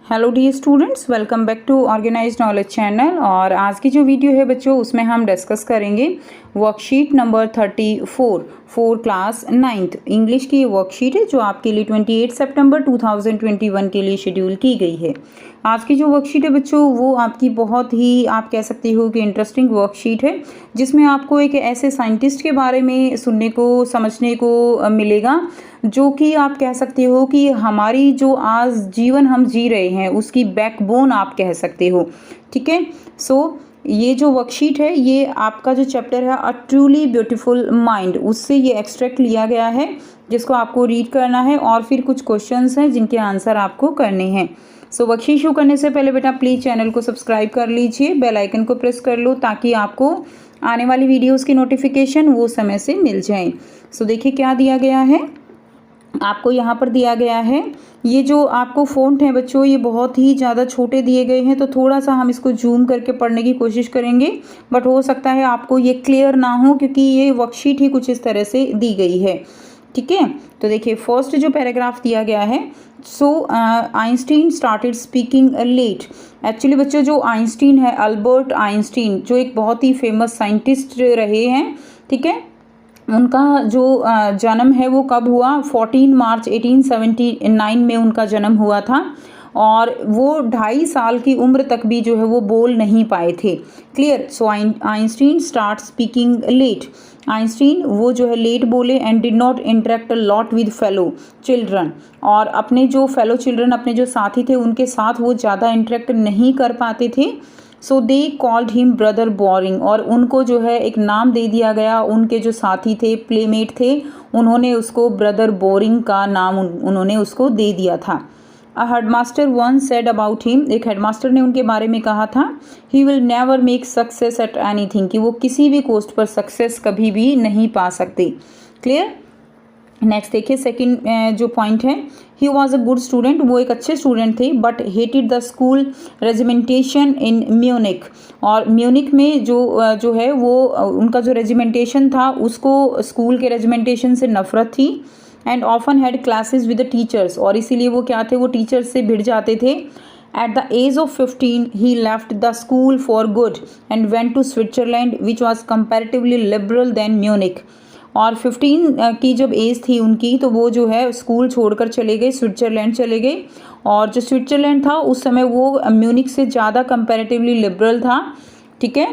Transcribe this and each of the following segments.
Hello dear students, welcome back to organised knowledge channel. और आज की जो वीडियो है बच्चों, उसमें हम डिस्कस करेंगे worksheet number 34 for class 9th English की। ये वर्कशीट है जो आपके लिए 28 सितंबर 2021 के लिए शेड्यूल की गई है। आज की जो वर्कशीट है बच्चों, वो आपकी बहुत ही, आप कह सकते हो कि इंटरेस्टिंग वर्कशीट है, जिसमें आपको एक ऐसे साइंटिस्ट के बारे में सुनने को समझने को मिलेगा जो कि आप कह सकते हो कि हमारी जो आज जीवन हम जी रहे हैं उसकी बैकबोन आप कह सकते हो। ठीक है, सो ये जो वर्कशीट है, ये आपका जो चैप्टर है अ ट्रूली ब्यूटीफुल माइंड, उससे ये एक्सट्रैक्ट लिया गया है, जिसको आपको रीड करना है और फिर कुछ क्वेश्चंस हैं जिनके आंसर आपको करने हैं। सो वर्कशीट शुरू करने से पहले बेटा प्लीज़ चैनल को सब्सक्राइब कर लीजिए, बेल आइकन को प्रेस कर लो ताकि आपको आने वाली वीडियोज़ की नोटिफिकेशन वो समय से मिल जाए। सो देखिए क्या दिया गया है आपको। यहाँ पर दिया गया है, ये जो आपको फ़ॉन्ट है बच्चों, ये बहुत ही ज़्यादा छोटे दिए गए हैं, तो थोड़ा सा हम इसको जूम करके पढ़ने की कोशिश करेंगे, बट हो सकता है आपको ये क्लियर ना हो क्योंकि ये वर्कशीट ही कुछ इस तरह से दी गई है। ठीक है, तो देखिए फर्स्ट जो पैराग्राफ दिया गया है, so Einstein started speaking late. Actually बच्चों जो आइंस्टीन है, अल्बर्ट आइंस्टीन, जो एक बहुत ही फेमस साइंटिस्ट रहे हैं, ठीक है, उनका जो जन्म है वो कब हुआ, 14 मार्च 1879 में उनका जन्म हुआ था। और वो 2.5 साल की उम्र तक भी जो है वो बोल नहीं पाए थे। Clear. So Einstein start speaking late. Einstein वो जो है लेट बोले and did not interact a lot with fellow children. और अपने जो फेलो चिल्ड्रन, अपने जो साथी थे, उनके साथ वो ज़्यादा इंटरेक्ट नहीं कर पाते थे। So they called him brother boring. और उनको जो है एक नाम दे दिया गया, उनके जो साथी थे, प्लेमेट थे, उन्होंने उसको ब्रदर बोरिंग का नाम उन्होंने उसको दे दिया था। A headmaster one said about him. एक हेडमास्टर ने उनके बारे में कहा था, he will never make success at anything, कि वो किसी भी कोस्ट पर सक्सेस कभी भी नहीं पा सकते। क्लियर। नेक्स्ट देखिए सेकंड जो पॉइंट है, he was a good student, वो एक अच्छे स्टूडेंट थे, but hated the school regimentation in Munich. और म्यूनिक में जो है वो उनका जो रेजिमेंटेशन था, उसको स्कूल के रेजिमेंटेशन से नफरत थी। And often had classes with the teachers, और इसीलिए वो क्या थे, वो टीचर्स से भिड़ जाते थे। At the age of 15 he left the school for good and went to Switzerland which was comparatively liberal than Munich. और 15 की जब एज थी उनकी, तो वो जो है स्कूल छोड़कर चले गए, स्विट्ज़रलैंड चले गए। और जो स्विट्ज़रलैंड था उस समय वो म्यूनिक से ज़्यादा कंपैरेटिवली लिबरल था। ठीक है,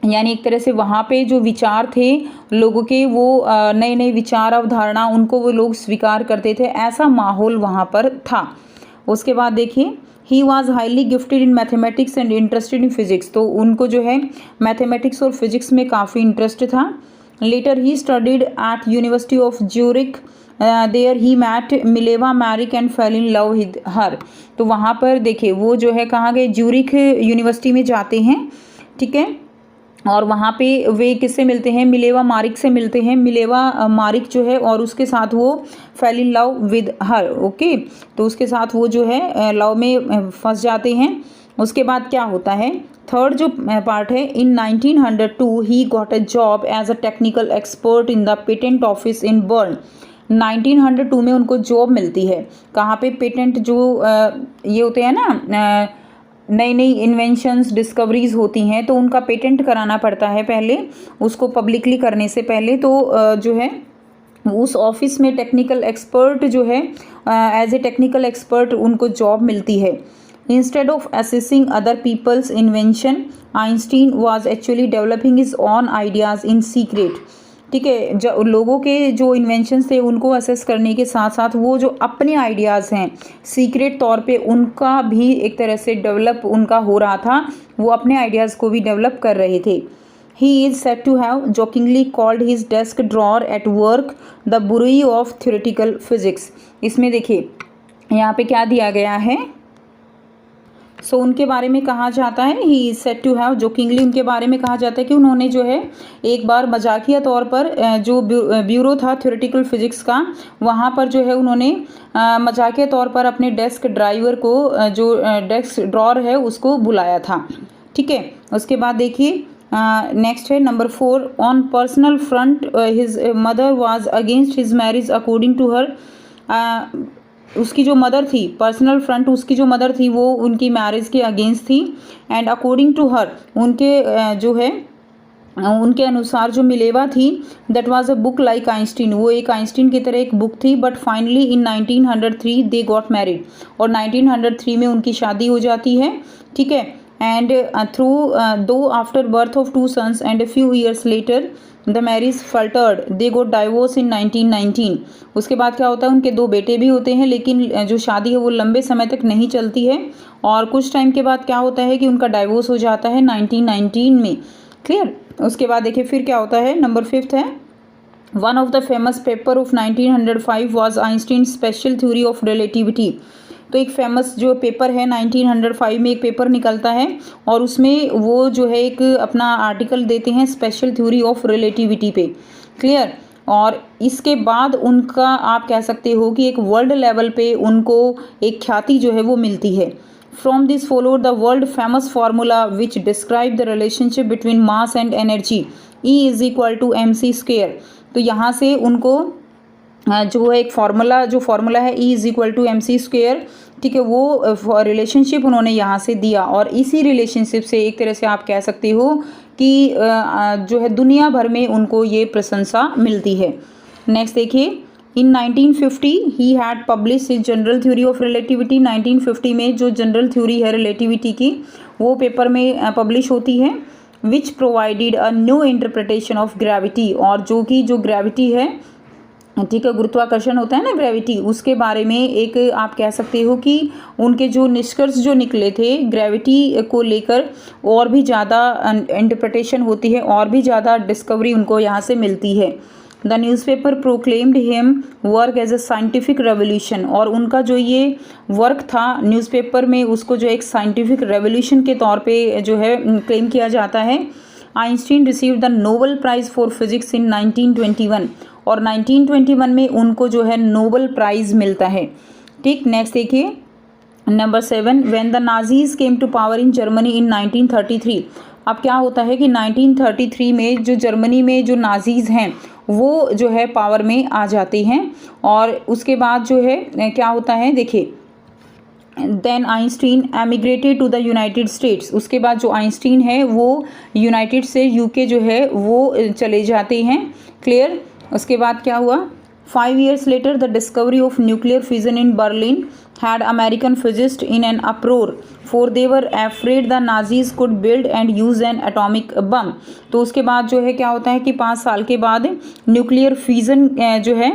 यानी एक तरह से वहाँ पे जो विचार थे लोगों के, वो नए नए विचार अवधारणा उनको वो लोग स्वीकार करते थे, ऐसा माहौल वहाँ पर था। उसके बाद देखिए, he was highly gifted in mathematics and interested in physics. तो उनको जो है मैथमेटिक्स और फिजिक्स में काफ़ी इंटरेस्ट था। Later he studied at University of Zurich. There he met Mileva Maric and fell in love with her. तो वहाँ पर देखिए वो जो है कहाँ गए, ज्यूरिख यूनिवर्सिटी में जाते हैं। ठीक है, और वहाँ पे वे किससे मिलते हैं, मिलेवा मारिक से मिलते हैं। मिलेवा मारिक जो है, और उसके साथ वो fail in love with her. Okay, तो उसके साथ वो जो है लव में फंस जाते हैं। उसके बाद क्या होता है, थर्ड जो पार्ट है, in 1902 he got a job as a technical expert in the patent office in Bern. 1902 में उनको जॉब मिलती है, कहाँ पे, पेटेंट जो ये होते हैं ना, नई नई इन्वेंशंस डिस्कवरीज होती हैं, तो उनका पेटेंट कराना पड़ता है पहले, उसको पब्लिकली करने से पहले। तो जो है उस ऑफिस में टेक्निकल एक्सपर्ट जो है, एज ए टेक्निकल एक्सपर्ट उनको जॉब मिलती है। Instead of assessing other people's invention, Einstein was actually developing his own ideas in secret. ठीक है, जो लोगों के जो इन्वेंशंस थे उनको असेस करने के साथ साथ वो जो अपने आइडियाज़ हैं सीक्रेट तौर पे उनका भी एक तरह से डेवलप उनका हो रहा था, वो अपने आइडियाज़ को भी डेवलप कर रहे थे। He is said to have jokingly called his desk drawer at work the bureau of theoretical physics. इसमें देखिए यहाँ पे क्या दिया गया है, सो उनके बारे में कहा जाता है, he is said to have jokingly, उनके बारे में कहा जाता है कि उन्होंने जो है एक बार मजाकिया तौर पर जो ब्यूरो था थ्योरेटिकल फिजिक्स का, वहाँ पर जो है उन्होंने मजाकिया तौर पर अपने डेस्क ड्राइवर को, जो डेस्क ड्रॉर है, उसको बुलाया था। ठीक है, उसके बाद देखिए नेक्स्ट है number 4, on personal front his mother was against his marriage according to her. उसकी जो मदर थी, पर्सनल फ्रंट उसकी जो मदर थी वो उनकी मैरिज के अगेंस्ट थी। एंड अकॉर्डिंग टू हर, उनके जो है उनके अनुसार जो मिलेवा थी, that was a book like Einstein, वो एक आइंस्टीन की तरह एक बुक थी। But finally in 1903 they got married, और 1903 में उनकी शादी हो जाती है, ठीक है। एंड थ्रू दो after birth of 2 sons and a few years later the marriage faltered, they got divorce in 1919। उसके बाद क्या होता है, उनके 2 बेटे भी होते हैं, लेकिन जो शादी है वो लंबे समय तक नहीं चलती है, और कुछ टाइम के बाद क्या होता है कि उनका डाइवोर्स हो जाता है 1919 में। क्लियर। उसके बाद देखिए फिर क्या होता है, नंबर 5 है, one of the famous paper of 1905 was Einstein special theory of relativity. तो एक फेमस जो पेपर है 1905 में एक पेपर निकलता है, और उसमें वो जो है एक अपना आर्टिकल देते हैं स्पेशल थ्योरी ऑफ रिलेटिविटी पे। क्लियर। और इसके बाद उनका आप कह सकते हो कि एक वर्ल्ड लेवल पे उनको एक ख्याति जो है वो मिलती है। From this followed the world famous formula which describe the relationship between mass and energy, E is equal to mc square। तो यहाँ से उनको जो है एक फार्मूला है E is equal to MC square, ठीक है, वो रिलेशनशिप उन्होंने यहाँ से दिया, और इसी रिलेशनशिप से एक तरह से आप कह सकते हो कि जो है दुनिया भर में उनको ये प्रशंसा मिलती है। नेक्स्ट देखिए, इन 1950 he had publish his general theory of relativity. 1950 में जो जनरल थ्योरी है रिलेटिविटी की वो पेपर में पब्लिश होती है, which provided a new interpretation of gravity, और जो ग्रेविटी है, ठीक है, गुरुत्वाकर्षण होता है ना, ग्रेविटी, उसके बारे में एक आप कह सकते हो कि उनके जो निष्कर्ष जो निकले थे ग्रेविटी को लेकर, और भी ज़्यादा इंटरप्रिटेशन होती है, और भी ज़्यादा डिस्कवरी उनको यहाँ से मिलती है। The newspaper proclaimed him work as a scientific revolution, और उनका जो ये वर्क था न्यूज़पेपर में उसको जो एक साइंटिफिक रेवोल्यूशन के तौर पे जो है क्लेम किया जाता है। Einstein received the Nobel prize for physics in 1921, और 1921 में उनको जो है नोबेल प्राइज़ मिलता है। ठीक। नेक्स्ट देखिए, number 7, when the Nazis came to power in Germany in 1933। अब क्या होता है कि 1933 में जो जर्मनी में जो नाजीज़ हैं वो जो है पावर में आ जाते हैं, और उसके बाद जो है क्या होता है देखिए, then Einstein emigrated to the United States. उसके बाद जो आइंस्टीन है वो यूनाइटेड से यूके जो है वो चले जाते हैं। क्लियर। उसके बाद क्या हुआ, 5 years later the discovery of nuclear fusion in Berlin had American physicists in an uproar, for they were afraid the Nazis could build and use an atomic bomb। तो उसके बाद जो है क्या होता है कि 5 साल के बाद न्यूक्लियर फ्यूज़न जो है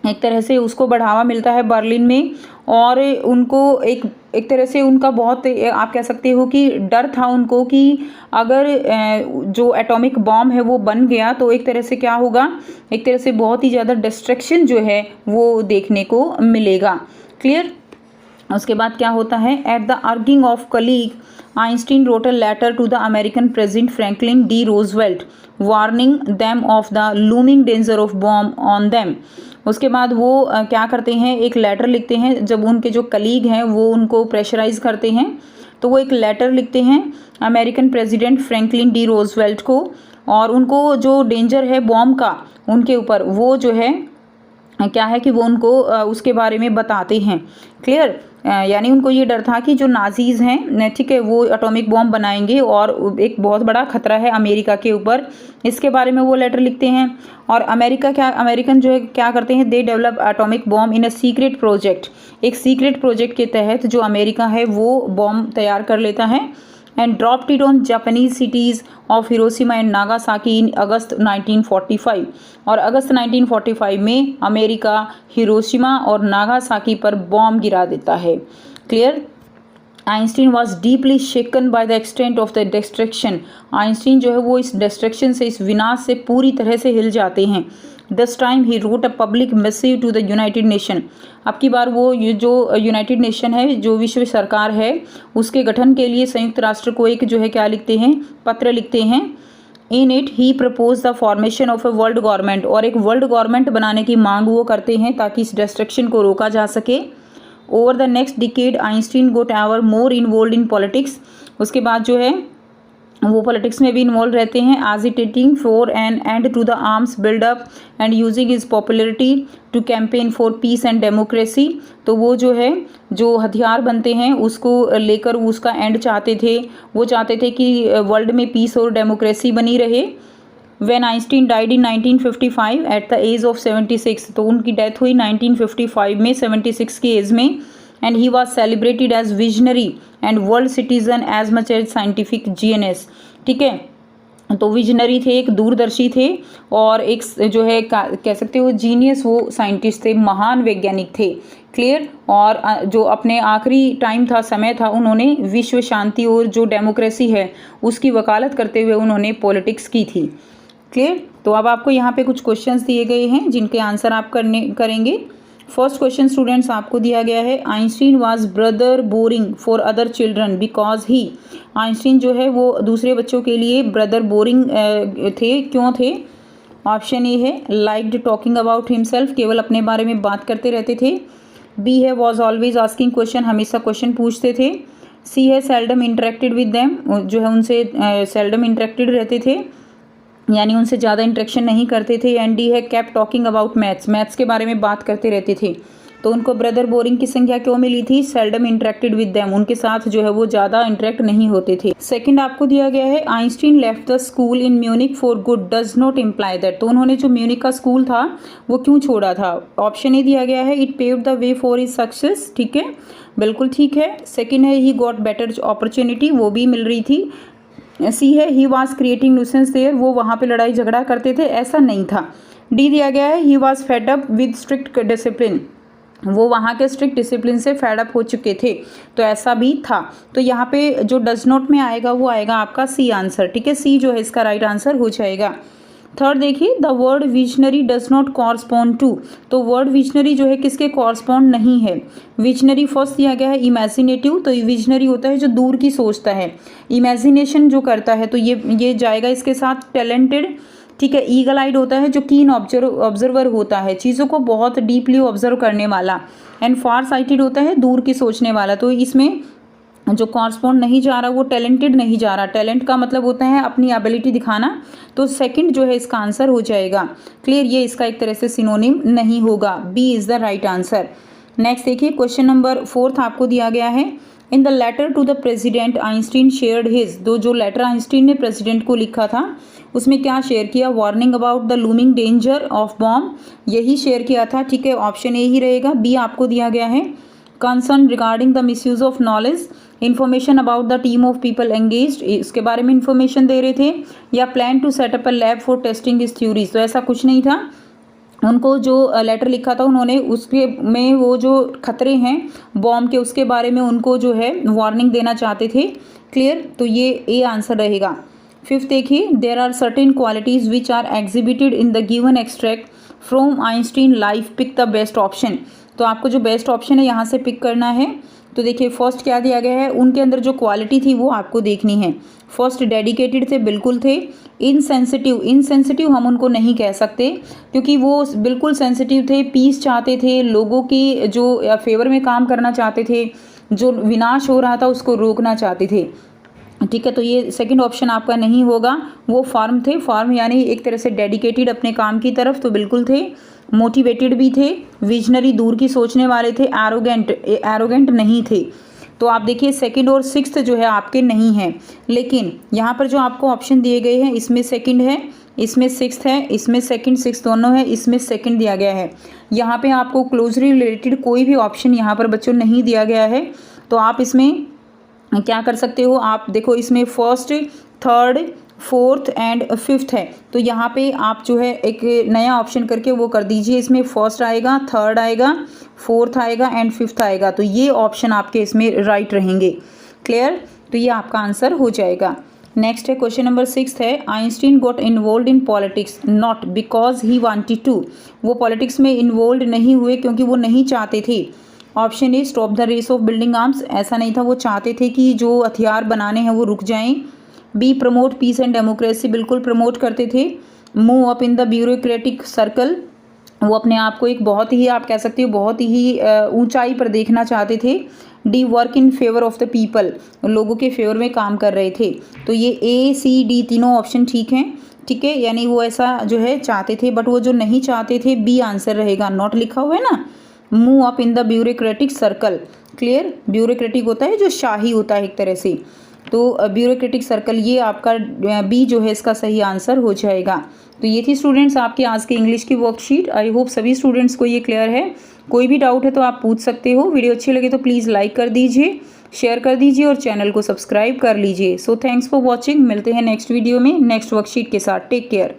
एक तरह से उसको बढ़ावा मिलता है बर्लिन में, और उनको एक तरह से उनका बहुत आप कह सकते हो कि डर था उनको कि अगर जो एटॉमिक बॉम्ब है वो बन गया तो एक तरह से क्या होगा, एक तरह से बहुत ही ज़्यादा डिस्ट्रक्शन जो है वो देखने को मिलेगा। क्लियर। उसके बाद क्या होता है, at the urging of colleague Einstein wrote a letter to the American president Franklin D Roosevelt warning them of the looming danger of bomb on them. उसके बाद वो क्या करते हैं, एक लेटर लिखते हैं, जब उनके जो कलीग हैं वो उनको प्रेशराइज करते हैं तो वो एक लेटर लिखते हैं American president Franklin D Roosevelt को, और उनको जो डेंजर है बॉम्ब का उनके ऊपर वो जो है क्या है कि वो उनको उसके बारे में बताते हैं। क्लियर। यानी उनको ये डर था कि जो नाजीज़ हैं, ठीक है, वो एटॉमिक बॉम्ब बनाएंगे और एक बहुत बड़ा खतरा है अमेरिका के ऊपर, इसके बारे में वो लेटर लिखते हैं। और अमेरिकन जो है क्या करते हैं, they develop atomic bomb in a secret project, एक सीक्रेट प्रोजेक्ट के तहत जो अमेरिका है वो बॉम्ब तैयार कर लेता है, and dropped it on Japanese cities of Hiroshima and Nagasaki in August 1945। और अगस्त 1945 में अमेरिका हिरोशिमा और नागासाकी पर बॉम्ब गिरा देता है। Clear. Einstein was deeply shaken by the extent of the destruction. Einstein जो है वो इस डिस्ट्रक्शन से, इस विनाश से पूरी तरह से हिल जाते हैं। This time he wrote a public missive to the United Nation. अब की बार वो ये जो यूनाइटेड नेशन है, जो विश्व सरकार है, उसके गठन के लिए संयुक्त राष्ट्र को एक जो है क्या लिखते हैं, पत्र लिखते हैं। In it he propose the formation of a world government, और एक वर्ल्ड गवर्नमेंट बनाने की मांग वो करते हैं ताकि इस डिस्ट्रक्शन को रोका जा सके। Over the next decade Einstein got ever more involve in politics. उसके बाद जो है वो पॉलिटिक्स में भी इन्वॉल्व रहते हैं। Agitating for an end to the arms buildup and using his popularity to campaign for peace and democracy. तो वो जो है जो हथियार बनते हैं उसको लेकर उसका एंड चाहते थे। वो चाहते थे कि वर्ल्ड में पीस और डेमोक्रेसी बनी रहे। When Einstein died in 1955 at the age of 76, तो उनकी डेथ हुई 1955 में 76 की एज में। And he was celebrated as visionary and world citizen as much as scientific genius. ठीक है, तो विजनरी थे, एक दूरदर्शी थे, और एक जो है कह सकते हो जीनियस, वो साइंटिस्ट थे, महान वैज्ञानिक थे। क्लियर। और जो अपने आखिरी टाइम था, समय था, उन्होंने विश्व शांति और जो डेमोक्रेसी है उसकी वकालत करते हुए उन्होंने पॉलिटिक्स की थी। क्लियर। तो अब आपको यहाँ पे कुछ क्वेश्चंस दिए गए हैं जिनके आंसर आप करेंगे। फर्स्ट क्वेश्चन स्टूडेंट्स आपको दिया गया है, Einstein was brother boring for other children because he. Einstein जो है वो दूसरे बच्चों के लिए ब्रदर बोरिंग थे, क्यों थे? ऑप्शन ए है लाइक्ड टॉकिंग अबाउट हिमसेल्फ, केवल अपने बारे में बात करते रहते थे। बी है वॉज ऑलवेज आस्किंग क्वेश्चन, हमेशा क्वेश्चन पूछते थे। सी है सेल्डम इंटरेक्टेड विद देम, जो है उनसे सेल्डम इंटरेक्टेड रहते थे, यानी उनसे ज़्यादा इंटरेक्शन नहीं करते थे। एंड डी है cap talking about maths, maths के बारे में बात करते रहते थे। तो उनको ब्रदर बोरिंग की संख्या क्यों मिली थी? सेल्डम इंटरेक्टेड विद देम, उनके साथ जो है वो ज़्यादा इंटरेक्ट नहीं होते थे। सेकंड आपको दिया गया है, Einstein left the school in Munich for good does not imply that. तो उन्होंने जो म्यूनिक का स्कूल था वो क्यों छोड़ा था? ऑप्शन ए दिया गया है it paved the way for his success. ठीक है, बिल्कुल ठीक है। सेकेंड है ही गॉट बेटर अपॉर्चुनिटी, वो भी मिल रही थी। सी है he was creating nuisance there, वो वहाँ पे लड़ाई झगड़ा करते थे, ऐसा नहीं था। डी दिया गया है he was fed up with strict discipline, वो वहाँ के स्ट्रिक्ट डिसिप्लिन से फेड अप हो चुके थे, तो ऐसा भी था। तो यहाँ पे जो डज नॉट में आएगा वो आएगा आपका सी आंसर। ठीक है, सी जो है इसका राइट आंसर हो जाएगा। थर्ड देखिए, the word visionary does not correspond to. तो वर्ड विजनरी जो है किसके कॉरस्पॉन्ड नहीं है? विजनरी फर्स्ट दिया गया है इमेजिनेटिव, तो विजनरी होता है जो दूर की सोचता है, इमेजिनेशन जो करता है, तो ये जाएगा इसके साथ। टैलेंटेड, ठीक है, ईगल आइड होता है जो कीन ऑब्जर्वर होता है, चीज़ों को बहुत डीपली ऑब्जर्व करने वाला। एंड फार साइटेड होता है दूर की सोचने वाला। तो इसमें जो कॉरस्पॉन्ड नहीं जा रहा वो टैलेंटेड नहीं जा रहा। टैलेंट का मतलब होता है अपनी एबिलिटी दिखाना, तो सेकंड जो है इसका आंसर हो जाएगा। क्लियर, ये इसका एक तरह से सिनोनिम नहीं होगा, B is the right answer. Next देखिए, क्वेश्चन नंबर 4 आपको दिया गया है, in the letter to the president Einstein shared his. जो लेटर आइंस्टीन ने प्रेसिडेंट को लिखा था उसमें क्या शेयर किया? Warning about the looming danger of bomb, यही शेयर किया था। ठीक है, ऑप्शन ए ही रहेगा। बी आपको दिया गया है concern regarding the misuse of knowledge, information about the team of people engaged, इसके बारे में इन्फॉर्मेशन दे रहे थे। या plan to set up a lab for testing his theories, तो ऐसा कुछ नहीं था। उनको जो लेटर लिखा था उन्होंने उसके में वो जो खतरे हैं बॉम्ब के उसके बारे में उनको जो है वार्निंग देना चाहते थे। क्लियर, तो ये ए आंसर रहेगा। फिफ्थ देखिए, there are certain qualities which are exhibited in the given extract from Einstein life, pick the best option. तो आपको जो बेस्ट ऑप्शन है यहाँ से पिक करना है। तो देखिए फर्स्ट क्या दिया गया है, उनके अंदर जो क्वालिटी थी वो आपको देखनी है। फर्स्ट डेडिकेटेड थे, बिल्कुल थे। इनसेंसिटिव हम उनको नहीं कह सकते क्योंकि वो बिल्कुल सेंसिटिव थे, पीस चाहते थे, लोगों की जो फेवर में काम करना चाहते थे, जो विनाश हो रहा था उसको रोकना चाहते थे। ठीक है, तो ये सेकंड ऑप्शन आपका नहीं होगा। वो फार्म थे, फार्म यानी एक तरह से डेडिकेटेड अपने काम की तरफ, तो बिल्कुल थे। मोटिवेटेड भी थे, विजनरी दूर की सोचने वाले थे, एरोगेंट नहीं थे। तो आप देखिए सेकंड और सिक्स्थ जो है आपके नहीं है, लेकिन यहाँ पर जो आपको ऑप्शन दिए गए हैं इसमें सेकंड है, इसमें सिक्स्थ है, इसमें सेकंड सिक्स्थ दोनों है, इसमें सेकंड दिया गया है। यहाँ पे आपको क्लोजली रिलेटेड कोई भी ऑप्शन यहाँ पर बच्चों नहीं दिया गया है। तो आप इसमें क्या कर सकते हो, आप देखो इसमें first, third, fourth and fifth है, तो यहाँ पे आप जो है एक नया ऑप्शन करके वो कर दीजिए। इसमें फर्स्ट आएगा, थर्ड आएगा, फोर्थ आएगा एंड फिफ्थ आएगा, तो ये ऑप्शन आपके इसमें राइट रहेंगे। क्लियर, तो ये आपका आंसर हो जाएगा। नेक्स्ट है क्वेश्चन नंबर 6 है, Einstein got involve in politics not because he wanted to. वो पॉलिटिक्स में इन्वॉल्व नहीं हुए क्योंकि वो नहीं चाहते थे। Option A stop the race of building arms, ऐसा नहीं था, वो चाहते थे कि जो हथियार बनाने हैं वो रुक जाएं। B promote peace and democracy, बिल्कुल प्रमोट करते थे। Move up in the bureaucratic circle, वो अपने आप को एक बहुत ही आप कह सकते हो बहुत ही ऊंचाई पर देखना चाहते थे। D work in favour of the people, लोगों के फेवर में काम कर रहे थे। तो ये ए सी डी तीनों ऑप्शन ठीक हैं, ठीक है, यानी वो ऐसा जो है चाहते थे, बट वो जो नहीं चाहते थे बी आंसर रहेगा, नॉट लिखा हुआ है ना। Move up in the bureaucratic circle, clear, bureaucratic होता है जो शाही होता है एक तरह से, तो ब्यूरोक्रेटिक सर्कल ये आपका बी जो है इसका सही आंसर हो जाएगा। तो ये थी स्टूडेंट्स आपकी आज की इंग्लिश की वर्कशीट। आई होप सभी स्टूडेंट्स को ये क्लियर है। कोई भी डाउट है तो आप पूछ सकते हो। वीडियो अच्छी लगे तो प्लीज़ लाइक कर दीजिए, शेयर कर दीजिए और चैनल को सब्सक्राइब कर लीजिए। So thanks for watching. मिलते हैं नेक्स्ट वीडियो में नेक्स्ट वर्कशीट के साथ। Take care.